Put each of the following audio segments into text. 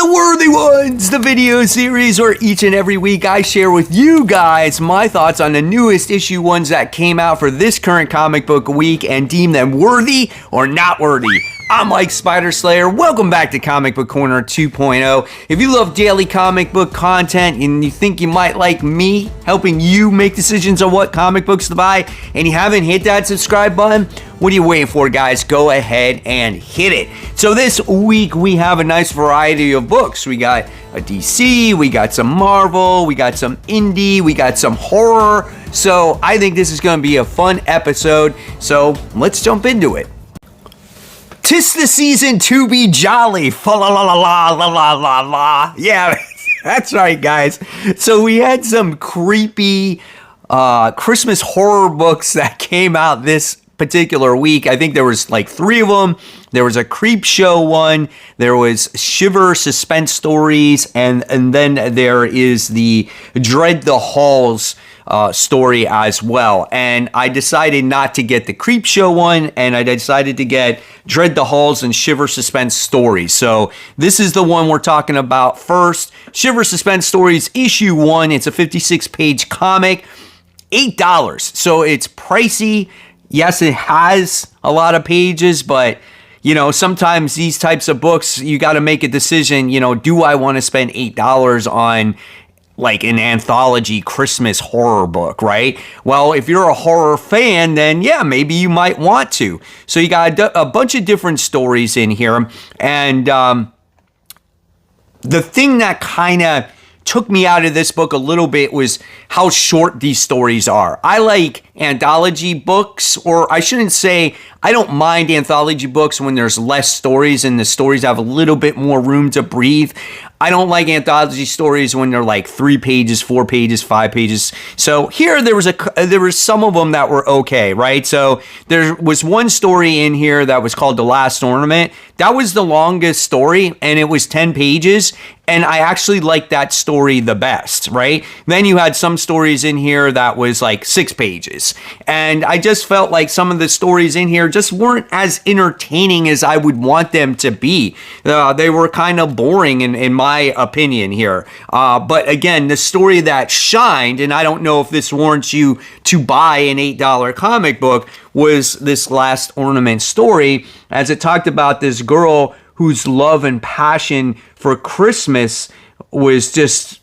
the Worthy Ones, the video series where each and every week I share with you guys my thoughts on the newest issue ones that came out for this current comic book week and deem them worthy or not worthy. I'm Mike Spider Slayer. Welcome back to Comic Book Corner 2.0. If you love daily comic book content and you think you might like me helping you make decisions on what comic books to buy and you haven't hit that subscribe button, what are you waiting for, guys? Go ahead and hit it. So this week we have a nice variety of books. We got a DC, we got some Marvel, we got some indie, we got some horror. So I think this is going to be a fun episode. So let's jump into it. 'Tis the season to be jolly. Fa la la la la la la la la. Yeah, that's right, guys. So we had some creepy Christmas horror books that came out this particular week. I think there was like 3 of them. There was a Creep Show one, there was Shiver suspense stories, and then there is the Dread the Halls story as well. And I decided not to get the Creep Show one, and I decided to get Dread the Halls and Shiver suspense stories. So this is the one we're talking about first. Shiver suspense stories issue 1. It's a 56-page comic, $8. So it's pricey. Yes, it has a lot of pages, but you know, sometimes these types of books, you got to make a decision, you know, do I want to spend $8 on like an anthology Christmas horror book, right? Well, if you're a horror fan, then yeah, maybe you might want to. So you got a bunch of different stories in here. And the thing that kind of took me out of this book a little bit was how short these stories are. I like anthology books, or I shouldn't say, I don't mind anthology books when there's less stories and the stories have a little bit more room to breathe. I don't like anthology stories when they're like 3 pages, 4 pages, 5 pages. So here there was some of them that were okay, right? So there was one story in here that was called The Last Ornament. That was the longest story, and it was 10 pages. And I actually liked that story the best, right? Then you had some stories in here that was like 6 pages. And I just felt like some of the stories in here just weren't as entertaining as I would want them to be. They were kind of boring in my opinion here. But again, the story that shined, and I don't know if this warrants you to buy an $8 comic book, was this Last Ornament story, as it talked about this girl whose love and passion for Christmas was just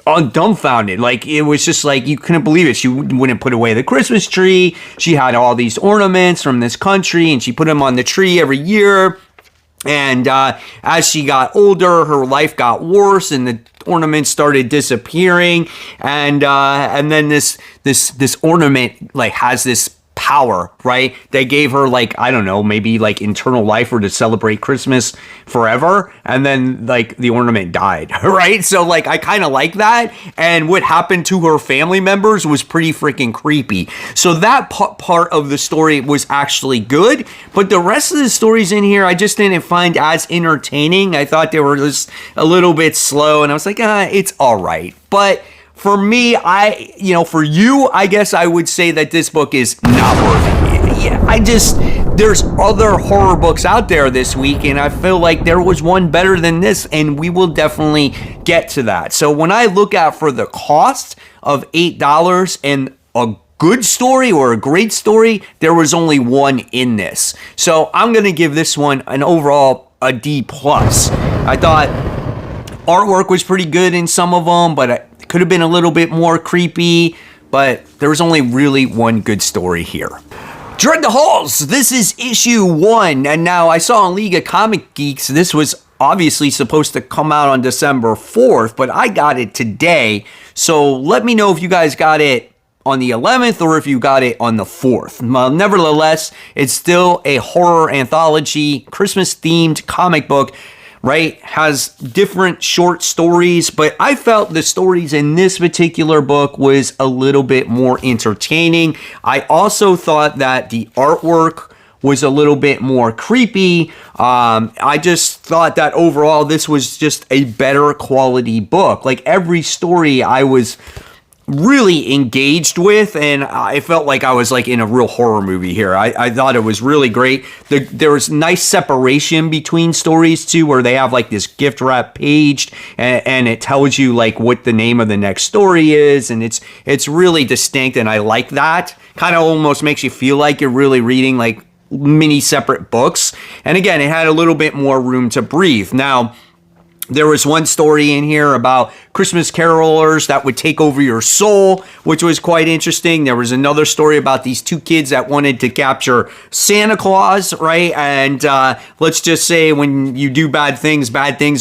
dumbfounded. Like, it was just like, you couldn't believe it. She wouldn't put away the Christmas tree. She had all these ornaments from this country, and she put them on the tree every year. And as she got older, her life got worse, and the ornaments started disappearing. And then this ornament like has this power, right? They gave her like, I don't know, maybe like internal life or to celebrate Christmas forever. And then like the ornament died, right? So like, I kind of like that. And what happened to her family members was pretty freaking creepy. So that part of the story was actually good. But the rest of the stories in here, I just didn't find as entertaining. I thought they were just a little bit slow, and I was like, it's all right. But for me, for you, I guess I would say that this book is not worthy. Yeah, there's other horror books out there this week, and I feel like there was one better than this, and we will definitely get to that. So when I look out for the cost of $8 and a good story or a great story, there was only one in this. So I'm going to give this one an overall a D+. I thought artwork was pretty good in some of them, but it could have been a little bit more creepy, but there was only really one good story here. Dread the Halls, this is issue 1, and now I saw on League of Comic Geeks, this was obviously supposed to come out on December 4th, but I got it today, so let me know if you guys got it on the 11th or if you got it on the 4th. Nevertheless, it's still a horror anthology, Christmas-themed comic book, right? Has different short stories, but I felt the stories in this particular book was a little bit more entertaining. I also thought that the artwork was a little bit more creepy. I just thought that overall this was just a better quality book. Like every story I was really engaged with, and I felt like I was like in a real horror movie here. I thought it was really great. There was nice separation between stories too, where they have like this gift wrap page, and it tells you like what the name of the next story is, and it's really distinct, and I like that. Kind of almost makes you feel like you're really reading like mini separate books. And again, it had a little bit more room to breathe. Now, there was one story in here about Christmas carolers that would take over your soul, which was quite interesting. There was another story about these two kids that wanted to capture Santa Claus, right? And let's just say when you do bad things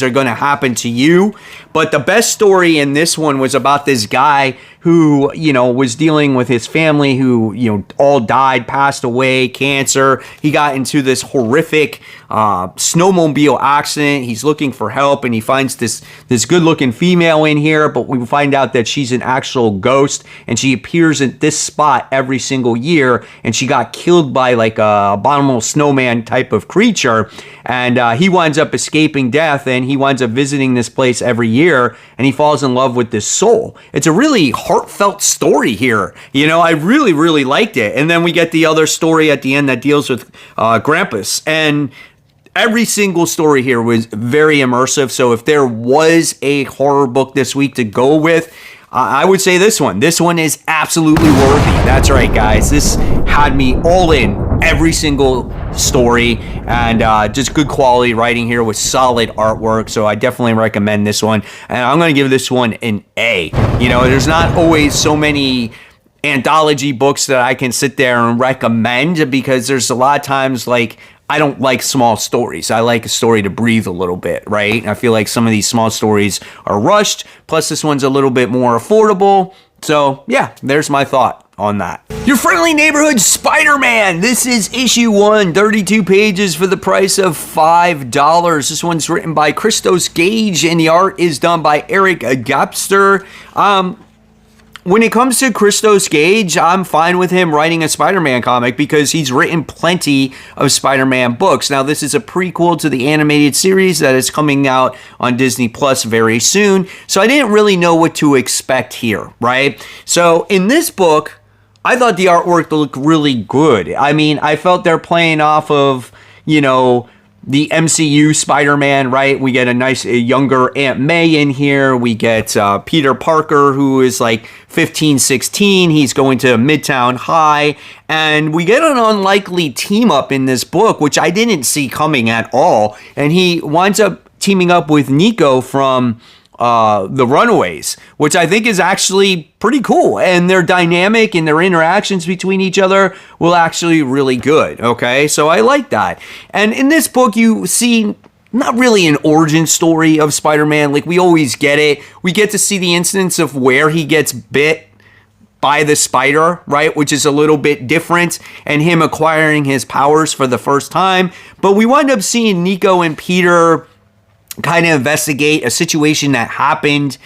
are going to happen to you. But the best story in this one was about this guy who, was dealing with his family who, all died, passed away, cancer. He got into this horrific snowmobile accident. He's looking for help, and he finds this good-looking female in here, but we find out that she's an actual ghost, and she appears at this spot every single year, and she got killed by like a abominable snowman type of creature, and he winds up escaping death, and he winds up visiting this place every year, and he falls in love with this soul. It's a really heartfelt story here. I really, really liked it. And then we get the other story at the end that deals with Krampus. And every single story here was very immersive. So if there was a horror book this week to go with, I would say this one. This one is absolutely worthy. That's right, guys. This had me all in every single story, and just good quality writing here with solid artwork. So I definitely recommend this one. And I'm going to give this one an A. There's not always so many anthology books that I can sit there and recommend, because there's a lot of times like I don't like small stories. I like a story to breathe a little bit, right? I feel like some of these small stories are rushed. Plus, this one's a little bit more affordable. So, yeah, there's my thought on that. Your friendly neighborhood Spider-Man. This is issue 1, 32 pages for the price of $5. This one's written by Christos Gage, and the art is done by Eric Gapster. When it comes to Christos Gage, I'm fine with him writing a Spider-Man comic because he's written plenty of Spider-Man books. Now, this is a prequel to the animated series that is coming out on Disney Plus very soon, so I didn't really know what to expect here, right? So, in this book, I thought the artwork looked really good. I mean, I felt they're playing off of, the MCU Spider-Man, right? We get a nice younger Aunt May in here. We get Peter Parker, who is like 15, 16. He's going to Midtown High. And we get an unlikely team up in this book, which I didn't see coming at all. And he winds up teaming up with Nico from the Runaways, which I think is actually pretty cool, and their dynamic and their interactions between each other will actually really good. Okay, so I like that. And in this book, you see not really an origin story of Spider-Man like we always get it. We get to see the instance of where he gets bit by the spider, right, which is a little bit different, and him acquiring his powers for the first time. But we wind up seeing Nico and Peter kind of investigate a situation that happened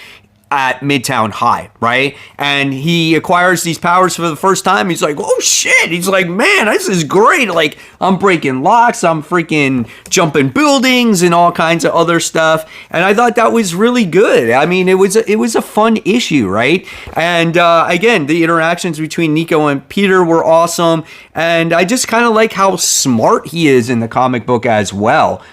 at Midtown High, right? And he acquires these powers for the first time. He's like, oh shit. He's like, man, this is great. Like, I'm breaking locks. I'm freaking jumping buildings and all kinds of other stuff. And I thought that was really good. I mean, it was a fun issue, right? And again, the interactions between Nico and Peter were awesome. And I just kind of like how smart he is in the comic book as well.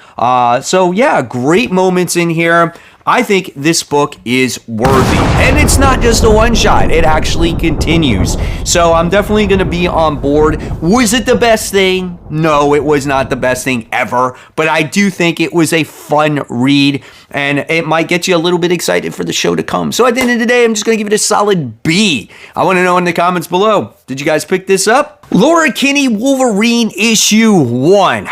So yeah, great moments in here. I think this book is worthy. And it's not just a one-shot. It actually continues. So I'm definitely going to be on board. Was it the best thing? No, it was not the best thing ever. But I do think it was a fun read. And it might get you a little bit excited for the show to come. So at the end of the day, I'm just going to give it a solid B. I want to know in the comments below, did you guys pick this up? Laura Kinney, Wolverine, issue 1.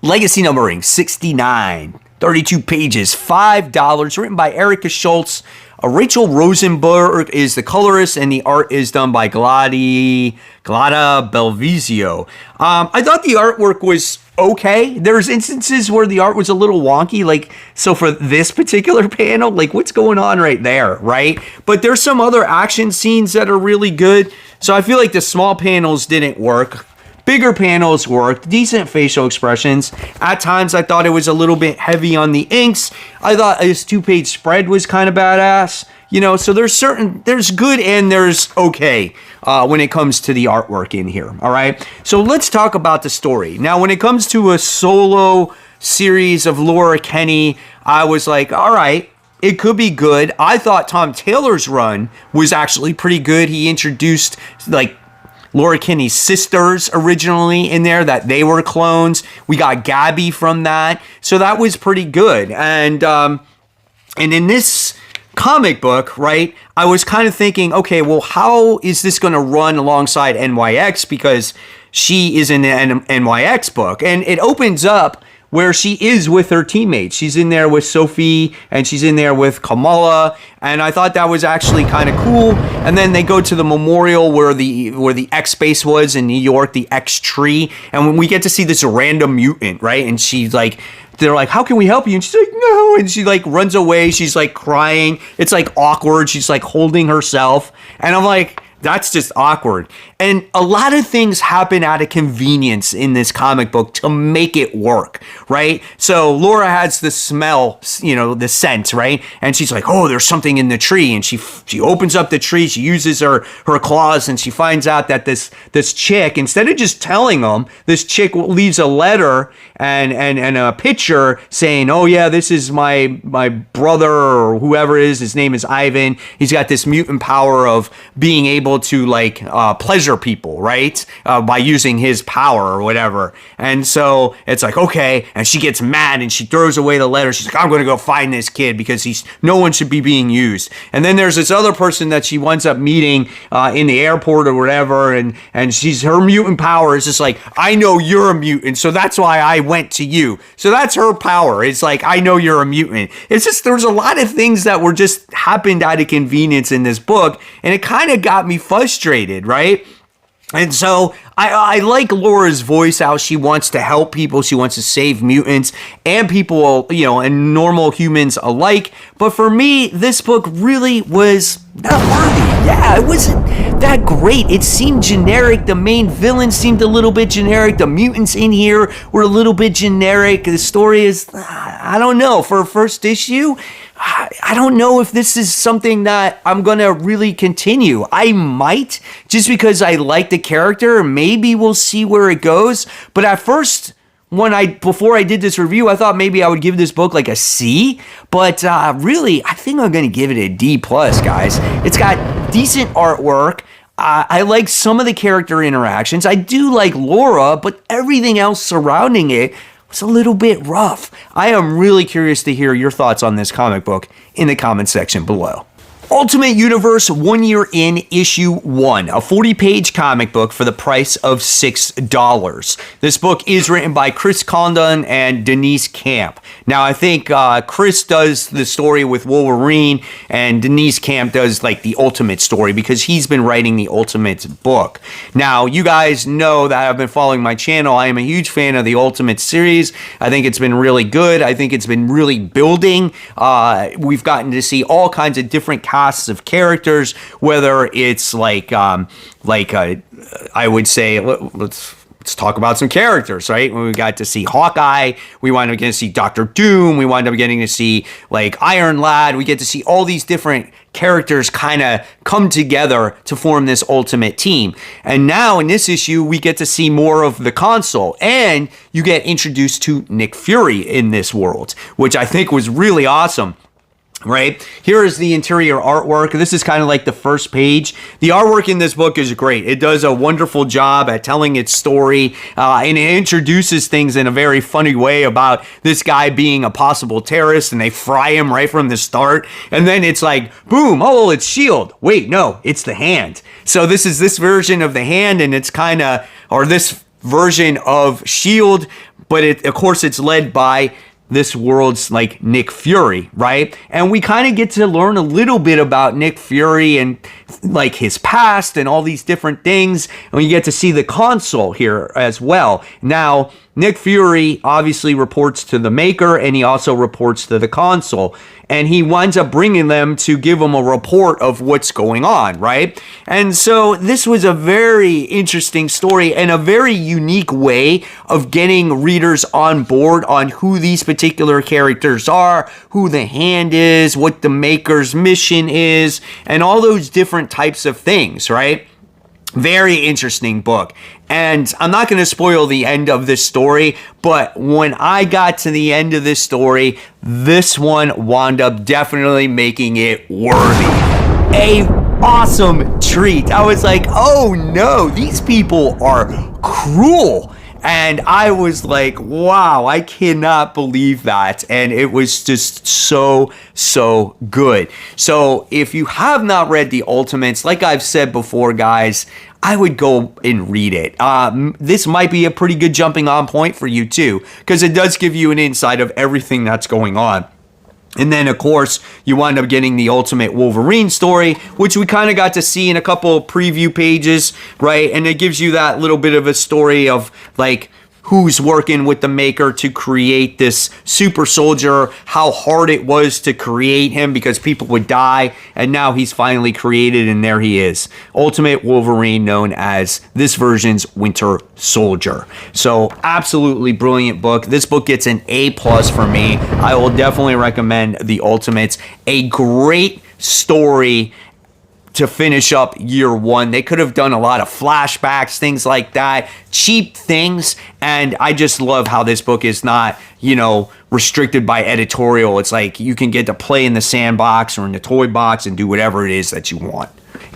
Legacy numbering 69. 32 pages, $5, written by Erica Schultz. Rachel Rosenberg is the colorist, and the art is done by Glada Belvizio. I thought the artwork was okay. There's instances where the art was a little wonky, like, so for this particular panel, like, what's going on right there, right? But there's some other action scenes that are really good, so I feel like the small panels didn't work. Bigger panels worked, decent facial expressions. At times, I thought it was a little bit heavy on the inks. I thought this 2-page spread was kind of badass. So there's good and there's okay when it comes to the artwork in here. All right. So let's talk about the story. Now, when it comes to a solo series of Laura Kinney, I was like, all right, it could be good. I thought Tom Taylor's run was actually pretty good. He introduced like Laura Kinney's sisters originally in there, that they were clones. We got Gabby from that. So that was pretty good. And in this comic book, right, I was kind of thinking, okay, well, how is this going to run alongside NYX? Because she is in an NYX book. And it opens up where she is with her teammates. She's in there with Sophie, and she's in there with Kamala, and I thought that was actually kind of cool. And then they go to the memorial where the X base was in New York, the X tree, and when we get to see this random mutant, right? And she's like, they're like, how can we help you? And she's like, no. And she like runs away. She's like crying. It's like awkward. She's like holding herself. And I'm like, that's just awkward. And a lot of things happen out of convenience in this comic book to make it work, right? So Laura has the smell, the scent, right? And she's like, oh, there's something in the tree. And she opens up the tree. She uses her claws, and she finds out that this chick, instead of just telling them, this chick leaves a letter and a picture saying, oh yeah, this is my brother or whoever it is. His name is Ivan. He's got this mutant power of being able to like pleasure people, right? By using his power or whatever. And so it's like, okay. And she gets mad and she throws away the letter. She's like, I'm going to go find this kid because no one should be being used. And then there's this other person that she winds up meeting in the airport or whatever. And her mutant power is just like, I know you're a mutant, so that's why I went to you. So that's her power. It's like, I know you're a mutant. It's just, there's a lot of things that were just happened out of convenience in this book. And it kind of got me frustrated, right? And so I like Laura's voice, how she wants to help people. She wants to save mutants and people, and normal humans alike. But for me, this book really was not worthy. Yeah, it wasn't that great. It seemed generic. The main villain seemed a little bit generic. The mutants in here were a little bit generic. The story is, I don't know, for a first issue, I don't know if this is something that I'm going to really continue. I might, just because I like the character. Maybe we'll see where it goes. But at first, before I did this review, I thought maybe I would give this book like a C. But really, I think I'm going to give it a D+, guys. It's got decent artwork. I like some of the character interactions. I do like Laura, but everything else surrounding it was a little bit rough. I am really curious to hear your thoughts on this comic book in the comment section below. Ultimate Universe 1 Year In Issue 1, a 40-page comic book for the price of $6. This book is written by Chris Condon and Denise Camp. Now, I think Chris does the story with Wolverine, and Denise Camp does like the Ultimate story because he's been writing the Ultimate book. Now, you guys know that I've been following my channel. I am a huge fan of the Ultimate series. I think it's been really good. I think it's been really building. We've gotten to see all kinds of different casts of characters, whether it's I would say, let's talk about some characters, right? When we got to see Hawkeye, we wind up getting to see Doctor Doom, we wind up getting to see like Iron Lad, we get to see all these different characters kind of come together to form this ultimate team. And now in this issue, we get to see more of the console, and you get introduced to Nick Fury in this world, which I think was really awesome. Right, here is the interior artwork. This is kind of like the first page. The artwork in this book is great. It does a wonderful job at telling its story, and it introduces things in a very funny way about this guy being a possible terrorist, and they fry him right from the start. And then it's like, boom, oh, it's S.H.I.E.L.D. Wait, no, it's the Hand. So this is this version of the Hand, and it's kind of, or this version of S.H.I.E.L.D., but of course it's led by this world's like Nick Fury, right? And we kind of get to learn a little bit about Nick Fury and like his past and all these different things. And we get to see the console here as well. Now, Nick Fury obviously reports to the maker, and he also reports to the console. And he winds up bringing them to give them a report of what's going on, right? And so this was a very interesting story and a very unique way of getting readers on board on who these particular characters are, who the Hand is, what the maker's mission is, and all those different types of things, right? Very interesting book. And I'm not going to spoil the end of this story, but when I got to the end of this story, this one wound up definitely making it worthy. A awesome treat. I was like, oh no, these people are cruel. And I was like, wow, I cannot believe that. And it was just so good. So if you have not read the Ultimates, like I've said before, guys, I would go and read it. This might be a pretty good jumping on point for you too, because it does give you an insight of everything that's going on. And then, of course, you wind up getting the Ultimate Wolverine story, which we kind of got to see in a couple of preview pages, right? And it gives you that little bit of a story of, like, who's working with the maker to create this super soldier, how hard it was to create him because people would die, and now he's finally created, and there he is. Ultimate Wolverine, known as this version's Winter Soldier. So absolutely brilliant book. This book gets an A+ for me. I will definitely recommend the Ultimates. A great story to finish up year one. They could have done a lot of flashbacks, things like that, cheap things, and I just love how this book is not, you know, restricted by editorial. It's like you can get to play in the sandbox or in the toy box and do whatever it is that you want.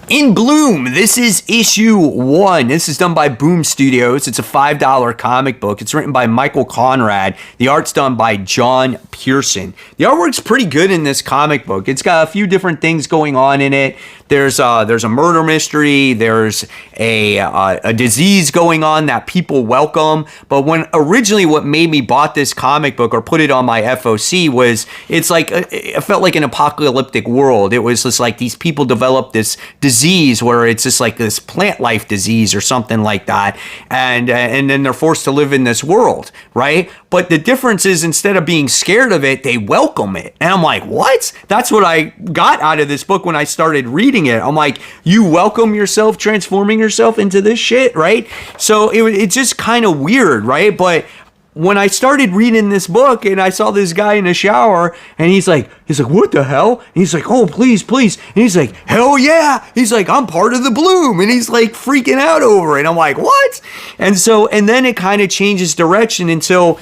In Bloom, this is issue 1. This is done by Boom Studios. It's a $5 comic book. It's written by Michael Conrad. The art's done by John Pearson. The artwork's pretty good in this comic book. It's got a few different things going on in it. There's a murder mystery. There's a disease going on that people welcome. But when originally what made me bought this comic book or put it on my FOC was it's like it felt like an apocalyptic world. It was just like these people developed this disease where it's just like this plant life disease or something like that, and then they're forced to live in this world, right? But the difference is instead of being scared of it, they welcome it. And I'm like, what? That's what I got out of this book when I started reading it. I'm like, you welcome yourself transforming yourself into this shit, right? So it's just kind of weird, right? But when I started reading this book and I saw this guy in the shower and he's like, what the hell? And he's like, oh, please. And he's like, hell yeah. He's like, I'm part of the Bloom. And he's like freaking out over it. I'm like, what? And then it kind of changes direction into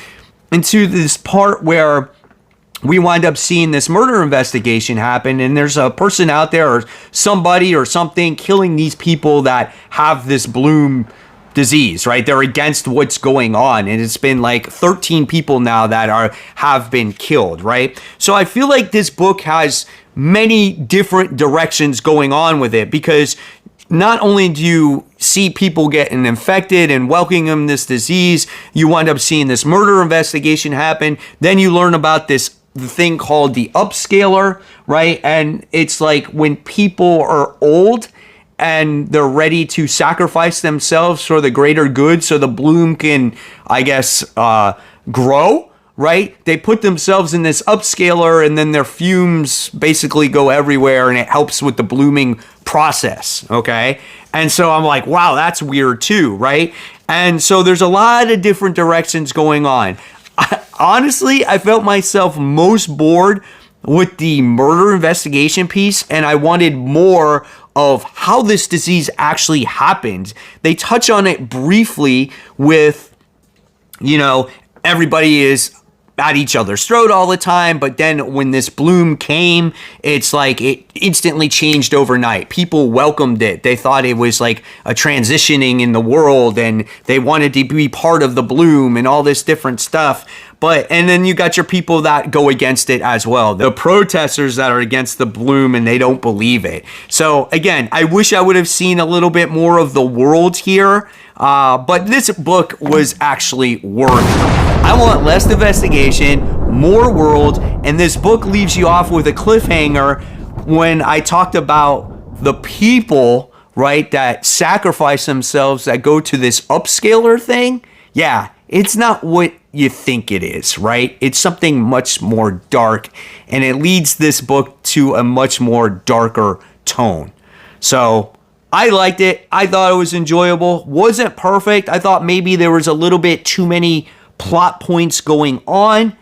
this part where we wind up seeing this murder investigation happen, and there's a person out there or somebody or something killing these people that have this Bloom disease, right? They're against what's going on, and it's been like 13 people now that have been killed, right? So I feel like this book has many different directions going on with it, because not only do you see people getting infected and welcoming them this disease, you wind up seeing this murder investigation happen. Then you learn about the thing called the upscaler, right? And it's like when people are old and they're ready to sacrifice themselves for the greater good so the Bloom can, I guess, grow, right? They put themselves in this upscaler and then their fumes basically go everywhere and it helps with the blooming process, okay? And so I'm like, wow, that's weird too, right? And so there's a lot of different directions going on. Honestly, I felt myself most bored with the murder investigation piece, and I wanted more of how this disease actually happened. They touch on it briefly with, you know, everybody is at each other's throat all the time, but then when this Bloom came, it's like it instantly changed overnight. People welcomed it. They thought it was like a transitioning in the world, and they wanted to be part of the Bloom and all this different stuff. And then you got your people that go against it as well. The protesters that are against the Bloom and they don't believe it. So again, I wish I would have seen a little bit more of the world here. But this book was actually worthy. I want less investigation, more world, and this book leaves you off with a cliffhanger when I talked about the people, right, that sacrifice themselves, that go to this upscaler thing. Yeah, it's not what you think it is, right? It's something much more dark, and it leads this book to a much more darker tone. So I liked it. I thought it was enjoyable. Wasn't perfect. I thought maybe there was a little bit too many plot points going on.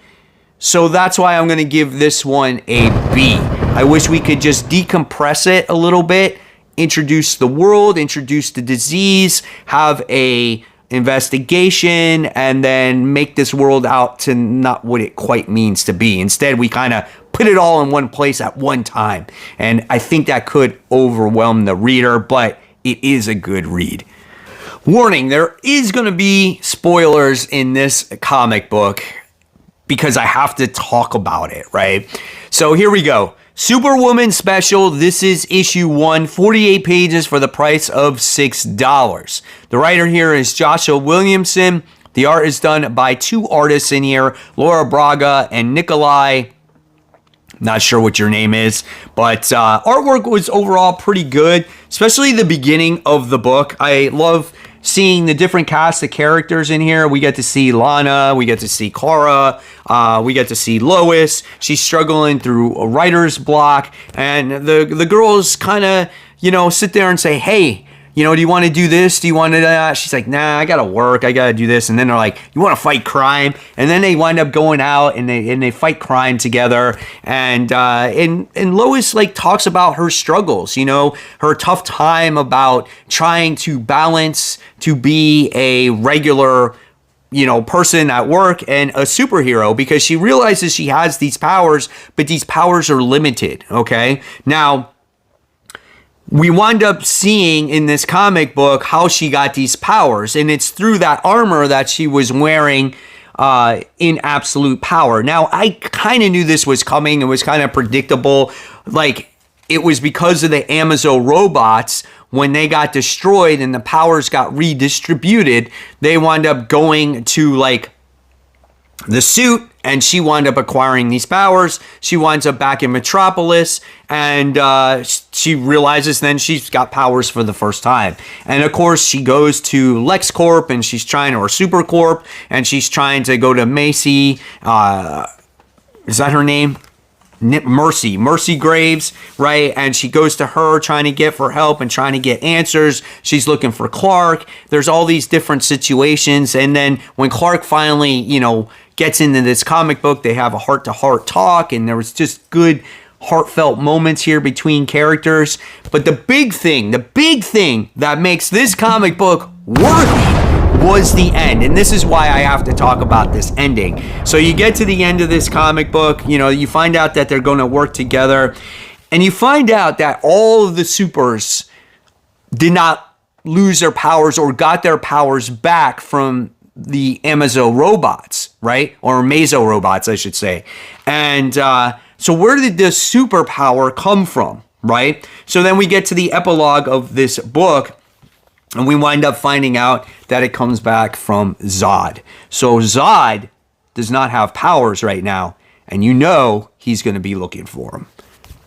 So that's why I'm going to give this one a B. I wish we could just decompress it a little bit, introduce the world, introduce the disease, have a investigation, and then make this world out to not what it quite means to be. Instead, we kind of put it all in one place at one time. And I think that could overwhelm the reader, but it is a good read. Warning, there is going to be spoilers in this comic book because I have to talk about it, right? So here we go. Superwoman special. This is issue 1, 48 pages for the price of $6. The writer here is Joshua Williamson. The art is done by 2 artists in here, Laura Braga and Nikolai. Not sure what your name is, but artwork was overall pretty good, especially the beginning of the book. I love seeing the different cast of characters in here. We get to see Lana, we get to see Kara, we get to see Lois. She's struggling through a writer's block, and the girls kind of, you know, sit there and say, hey, you know, do you want to do this? Do you want to do that? She's like, nah, I gotta work. I gotta do this. And then they're like, you want to fight crime? And then they wind up going out and they fight crime together. And Lois like talks about her struggles, you know, her tough time about trying to balance to be a regular, you know, person at work and a superhero, because she realizes she has these powers, but these powers are limited. Okay, now, we wind up seeing in this comic book how she got these powers, and it's through that armor that she was wearing in Absolute Power. Now, I kind of knew this was coming. It was kind of predictable. Like, it was because of the Amazon robots. When they got destroyed and the powers got redistributed, they wind up going to, like, the suit, and she wound up acquiring these powers. She winds up back in Metropolis, and she realizes then she's got powers for the first time. And of course, she goes to LexCorp, and she's trying, or Supercorp, and she's trying to go to Macy. Is that her name? Mercy Graves, right? And she goes to her trying to get for help and trying to get answers. She's looking for Clark. There's all these different situations. And then when Clark finally, you know, gets into this comic book, they have a heart-to-heart talk, and there was just good heartfelt moments here between characters. But the big thing that makes this comic book worthy was the end, and this is why I have to talk about this ending. So you get to the end of this comic book, you know, you find out that they're going to work together, and you find out that all of the supers did not lose their powers or got their powers back from the Amazon robots, right? Or Mazo robots, I should say. And so where did this superpower come from, right? So then we get to the epilogue of this book, and we wind up finding out that it comes back from Zod. So Zod does not have powers right now, and you know he's going to be looking for him.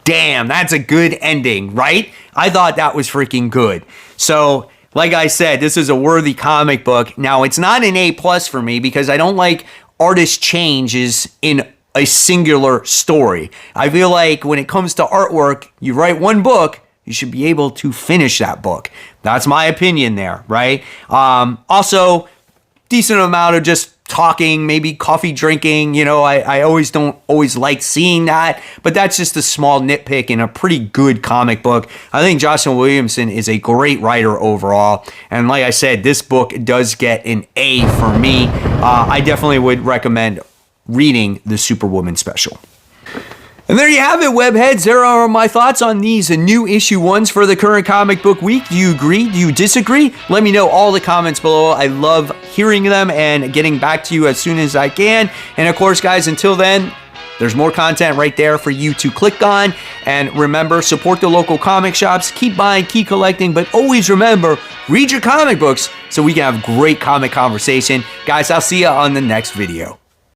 Damn, that's a good ending, right? I thought that was freaking good. So, like I said, this is a worthy comic book. Now, it's not an A+ for me because I don't like artist changes in a singular story. I feel like when it comes to artwork, you write one book, you should be able to finish that book. That's my opinion there, right? Also, decent amount of just talking, maybe coffee drinking. You know, I don't always like seeing that, but that's just a small nitpick in a pretty good comic book. I think Joshua Williamson is a great writer overall. And like I said, this book does get an A for me. I definitely would recommend reading the Superwoman special. And there you have it, webheads. There are my thoughts on these new issue 1s for the current comic book week. Do you agree? Do you disagree? Let me know all the comments below. I love hearing them and getting back to you as soon as I can. And of course, guys, until then, there's more content right there for you to click on. And remember, support the local comic shops. Keep buying, keep collecting, but always remember, read your comic books so we can have great comic conversation. Guys, I'll see you on the next video.